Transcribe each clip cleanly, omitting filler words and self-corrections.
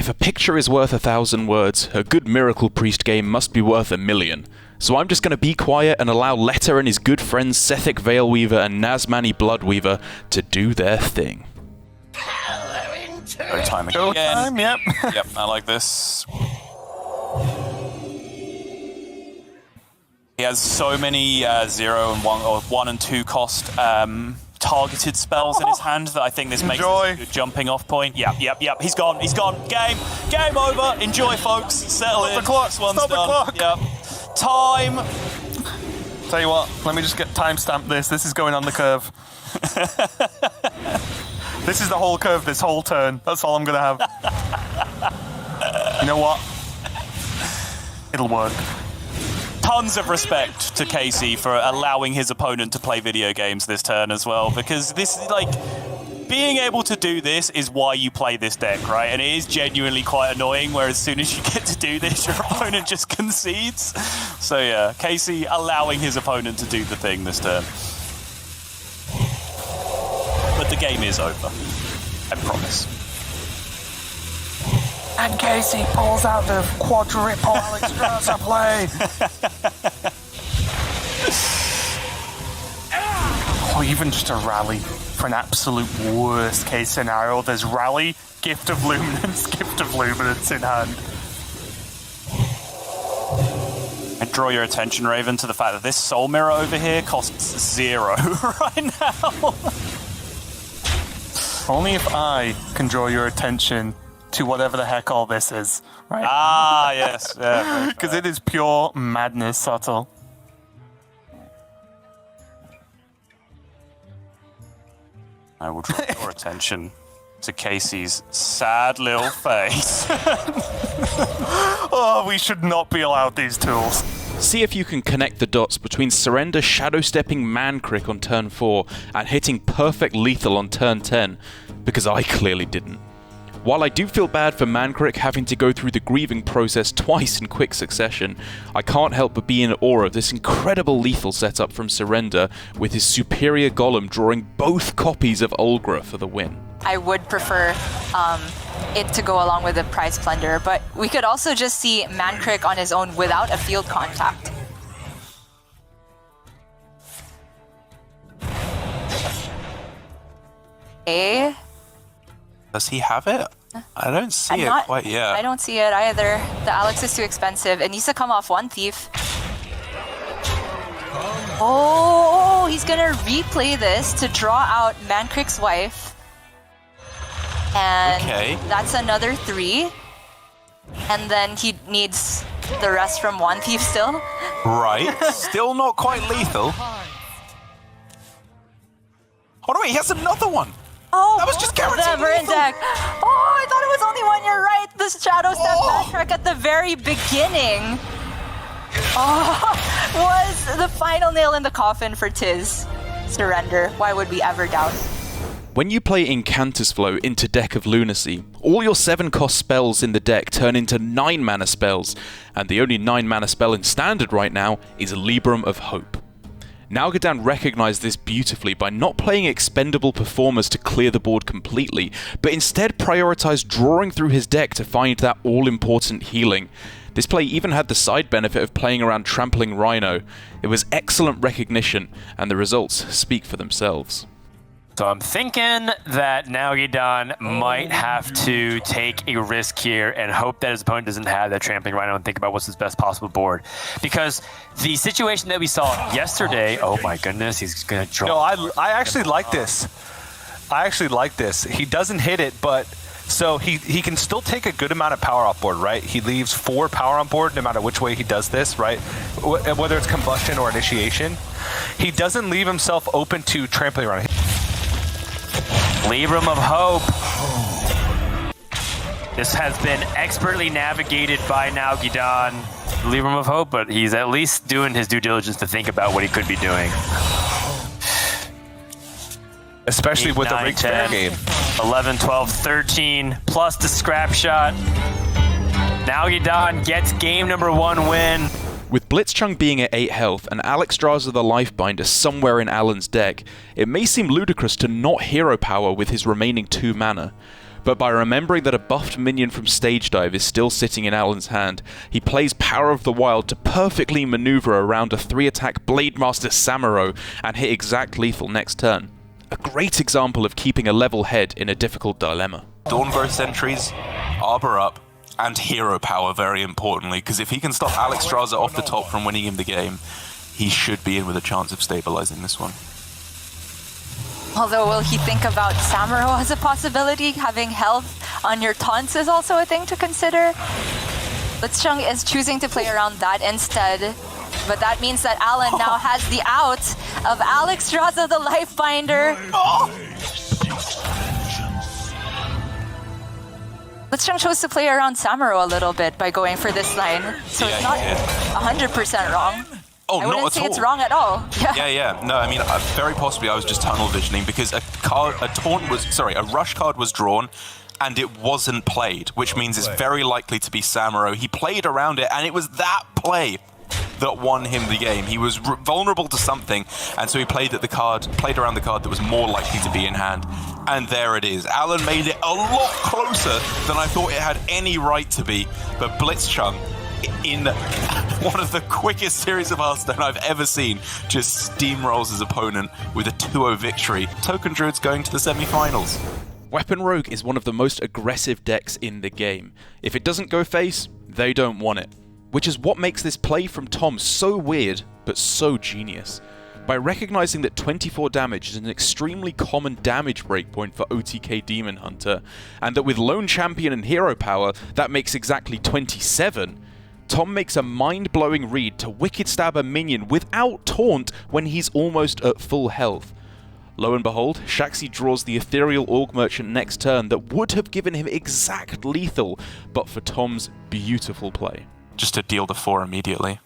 if a picture is worth 1,000 words, a good Miracle Priest game must be worth 1,000,000. So I'm just going to be quiet and allow Letta and his good friends Sethic Veilweaver and Nazmani Bloodweaver to do their thing. Go time again. Go time, yep. Yep, I like this. He has so many 0 and 1 or 1 and 2 cost targeted spells in his hand that I think this makes a good jumping off point. Yep. He's gone. Game over. Enjoy, folks. Settle in. Stop the clock. This one's Stop the done. clock. Yep. Time. Tell you what, let me just get timestamp this. This is going on the curve. This is the whole curve, this whole turn. That's all I'm going to have. You know what? It'll work. Tons of respect to Casey for allowing his opponent to play video games this turn as well, because this is like, being able to do this is why you play this deck, right? And it is genuinely quite annoying where as soon as you get to do this, your opponent just concedes. So yeah, Casey allowing his opponent to do the thing this turn. But the game is over, I promise. And Casey pulls out the quadruple Alexstrasza play. Or even just a rally for an absolute worst case scenario. There's rally, Gift of Luminance in hand. And draw your attention, Raven, to the fact that this Soul Mirror over here costs 0 right now. Only if I can draw your attention to whatever the heck all this is, right? Ah, yes. Yeah, because it is pure madness, Subtle. I will draw your attention to Casey's sad little face. Oh, we should not be allowed these tools. See if you can connect the dots between Surrender shadow-stepping Mancrick on turn 4 and hitting perfect lethal on turn 10, because I clearly didn't. While I do feel bad for Mancrick having to go through the grieving process twice in quick succession, I can't help but be in awe of this incredible lethal setup from Surrender, with his superior Golem drawing both copies of Ulgra for the win. I would prefer it to go along with the Prize Plunder, but we could also just see Mancrick on his own without a field contact. A. Does he have it? I don't see it quite yet. I don't see it either. The Alex is too expensive. It needs to come off one thief. Oh, he's gonna replay this to draw out Mancrick's wife. And that's another 3. And then he needs the rest from one thief still. Right. Still not quite lethal. Oh no, wait, he has another one. Oh, that was just guaranteed in deck. Oh, I thought it was only 1. You're right. The Shadow Step Mancrick at the very beginning. Oh, was the final nail in the coffin for Tiz. Surrender. Why would we ever doubt? When you play Incantus Flow into Deck of Lunacy, all your 7-cost spells in the deck turn into 9-mana spells, and the only 9-mana spell in Standard right now is Libram of Hope. NaughtyDon recognized this beautifully by not playing expendable performers to clear the board completely, but instead prioritized drawing through his deck to find that all-important healing. This play even had the side benefit of playing around Trampling Rhino. It was excellent recognition, and the results speak for themselves. So I'm thinking that NaughtyDon might have to take a risk here and hope that his opponent doesn't have that Trampling Rhino and think about what's his best possible board. Because the situation that we saw yesterday, oh my goodness, he's going to draw. No, I actually like this. He doesn't hit it, but so he can still take a good amount of power off board, right? He leaves 4 power on board no matter which way he does this, right? Whether it's combustion or initiation. He doesn't leave himself open to Trampling Rhino. Libram of Hope. This has been expertly navigated by NaughtyDon. Libram of Hope, but he's at least doing his due diligence to think about what he could be doing. Especially 8, with 9, a rigged 10, fair game. 11, 12, 13, plus the scrap shot. NaughtyDon gets game number 1 win. With Blitzchung being at 8 health and Alexstrasza the Lifebinder somewhere in Alan's deck, it may seem ludicrous to not hero power with his remaining 2 mana. But by remembering that a buffed minion from Stage Dive is still sitting in Alan's hand, he plays Power of the Wild to perfectly maneuver around a 3-attack Blademaster Samuro and hit exact lethal next turn. A great example of keeping a level head in a difficult dilemma. Dawngrowth sentries, Arbor up, and hero power very importantly, because if he can stop Alex Straza off the top from winning him the game, he should be in with a chance of stabilizing this one. Although, will he think about Samuro as a possibility? Having health on your taunts is also a thing to consider. Blitzchung is choosing to play around that instead. But that means that Alan now has the out of Alex Straza, the Lifebinder. Blitzchung chose to play around Samuro a little bit by going for this line. So it's not 100% wrong. Oh, I wouldn't say it's wrong at all. Yeah. No, I mean, very possibly I was just tunnel visioning because a rush card was drawn and it wasn't played, which means it's very likely to be Samuro. He played around it and it was that play that won him the game. He was vulnerable to something, and so he played around the card that was more likely to be in hand. And there it is. Alan made it a lot closer than I thought it had any right to be, but Blitzchung, in one of the quickest series of Hearthstone I've ever seen, just steamrolls his opponent with a 2-0 victory. Token Druids going to the semi-finals. Weapon Rogue is one of the most aggressive decks in the game. If it doesn't go face, they don't want it. Which is what makes this play from Tom so weird, but so genius. By recognizing that 24 damage is an extremely common damage breakpoint for OTK Demon Hunter, and that with Lone Champion and Hero Power, that makes exactly 27, Tom makes a mind-blowing read to Wicked Stab a minion without taunt when he's almost at full health. Lo and behold, Shaxi draws the Ethereal Org Merchant next turn that would have given him exact lethal, but for Tom's beautiful play. Just to deal the 4 immediately.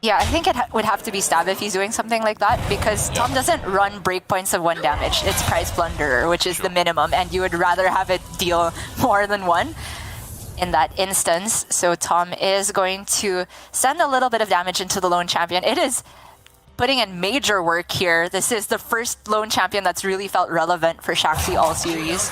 Yeah, I think it would have to be Stab if he's doing something like that, because Tom doesn't run breakpoints of 1 damage. It's Prize Plunderer, which is the minimum, and you would rather have it deal more than 1 in that instance. So Tom is going to send a little bit of damage into the Lone Champion. It is putting in major work here. This is the first Lone Champion that's really felt relevant for Shaxi all series.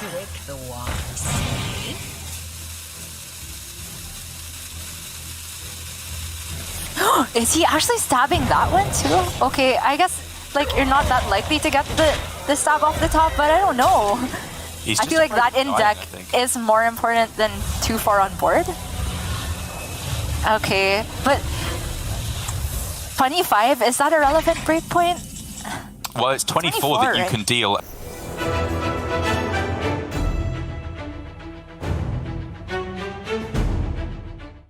Is he actually stabbing that one too? Okay, I guess like you're not that likely to get the stab off the top, but I don't know. I feel like that in deck is more important than 2-4 on board. Okay, but 25, is that a relevant breakpoint? Well, it's 24 that you can deal.